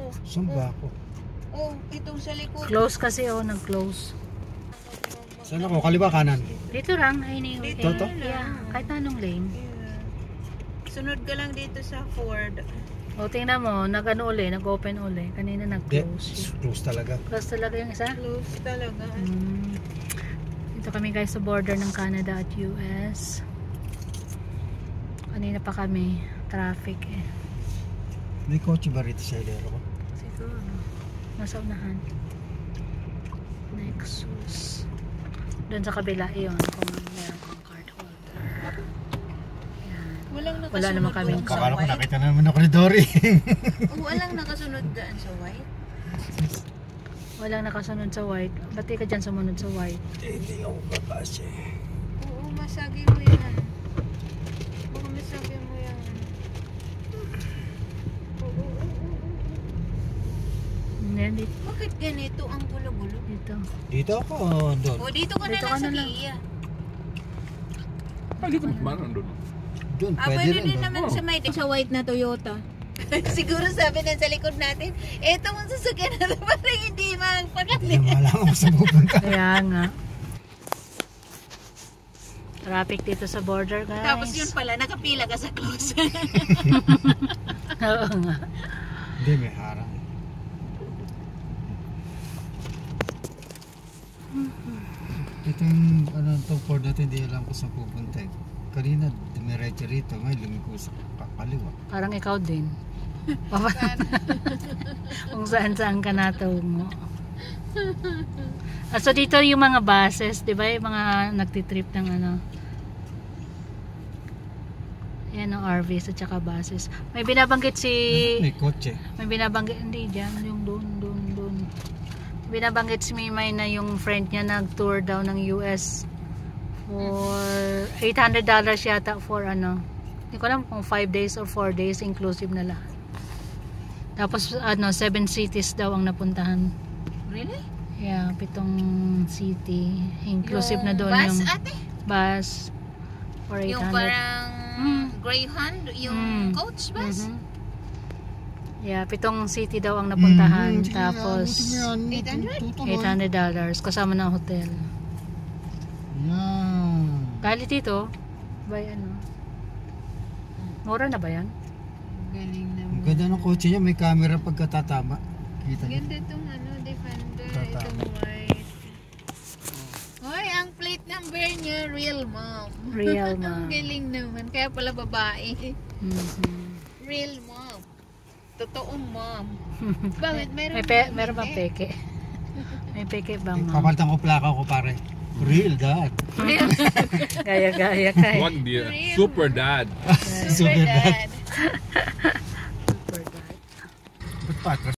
Oh, Saan ba ako? oh, itong sa likod. Close kasi oh, nag-close. Saan ako? Kaliwa kanan? Dito lang, ay ni. Dito to? Yeah, kahit anong lane. Yeah. Sunod ka lang dito sa Ford. O tingnan mo, nag-ano uli, nag-open uli. Kanina nag-close. Close talaga. Close talaga yung isa? Close talaga. Dito kami guys sa border ng Canada at US. Kanina pa kami, traffic eh. May kotse ba rito sa ilero ko? Siguro. Nasa unahan. Nexus. Doon sa kabila yun, kung meron kang card holder. Yan. Walang nakasunod. Wala naman kaming doon sa Akala ko white. nakita na naman ako ni Dory. Walang nakasunod daan sa white. Walang nakasunod sa white. Ba't di ka dyan sumunod sa white? Hindi ako kakasya. Oo, masagi mo yan. Baka masagi mo yan. Hindi, Bakit ganito ang gulo-gulo? dito. Dito ako doon. O, dito ka na Dito lang ka sa na lang. Kia. Hindi ko naman doon. Doon, Pwede rin din doon. naman sa may sa white na Toyota. Siguro sabi na sa likod natin, eto ang sasakyan na parang hindi Hindi magpagaling. na malaman ko sa pupunta. Kaya nga. Traffic dito sa border guys. Tapos yun pala, nakapila ka sa close. Oo nga. Hindi, may harang. Ito yung itong Ford natin, hindi alam ko saan pupunta eh. Kanina, dumiretso rito, ngayon lumiko sa kaliwa. Parang ikaw din. Kung saan ka natungo. So dito yung mga buses, di ba? Yung mga nagtitrip ng ano. Yan ang RVs at saka buses. May binabanggit si... May kotse. May binabanggit, hindi dyan, yung doon. Binabanggit si Mimay na yung friend niya nag-tour daw ng US for $800 yata for ano. Hindi ko alam kung 5 days or 4 days inclusive na lahat. Tapos ano, 7 cities daw ang napuntahan. Really? Yeah, 7 city. Inclusive na doon bus, yung ate? bus for 800. Yung parang Greyhound, yung coach bus? Yeah, 7 city daw ang napuntahan. Tapos $800? $800 kasama ng hotel. Yan. Galit dito, by ano? Mura na ba yan? Galing Ang naman. ganda ng kotse niya, may camera pagkatatama. Kita niyo? Ganda itong ano, Defender, Tata. itong white. Hoy, ang plate number niya, Real Mom. Real Ang mom. galing naman, kaya pala babae. Mhm. Real Mom. Totoong mom. Bakit? Meron Meron bang peke? May peke ba ma'am? Papalitan ko plaka ko pare. Real dad. Real Gaya-gaya kay. One dear. Super dad. Super dad. Super dad. Ba't pa atras?